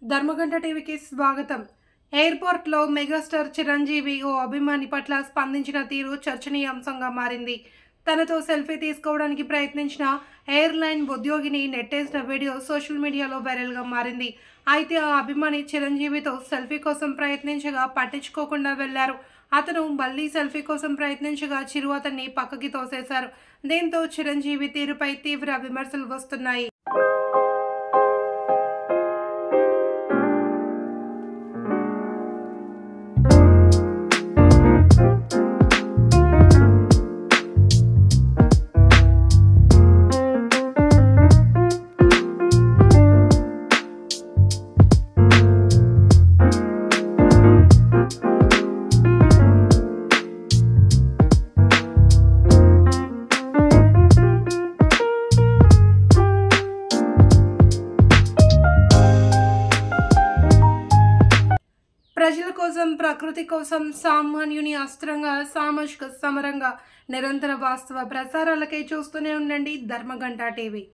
ధర్మగంట టీవీకి స్వాగతం. ఎయిర్‌పోర్ట్‌లో మెగాస్టార్ చిరంజీవి ఓ అభిమాని పట్ల స్పందించిన తీరు చర్చనీయాంశంగా మారింది. తనతో సెల్ఫీ తీసుకోవడానికి ప్రయత్నించిన ఎయిర్‌లైన్ ఉద్యోగిని నెట్టేసిన వీడియో సోషల్ మీడియాలో వైరల్‌గా మారింది. అయితే ఆ అభిమాని చిరంజీవితో సెల్ఫీ కోసం ప్రయత్నించగా పట్టించుకోకుండా వెళ్లారు. అతను మళ్లీ సెల్ఫీ కోసం ప్రయత్నించగా చిరు అతన్ని పక్కకి తోసేశారు. దీంతో చిరంజీవి తీరుపై తీవ్ర విమర్శలు వస్తున్నాయి. ప్రజల కోసం, ప్రకృతి కోసం సామాన్యుని అస్త్రంగా, సామాజిక సమరంగా నిరంతర వాస్తవ ప్రసారాలకై చూస్తూనే ఉండండి ధర్మగంట టీవీ.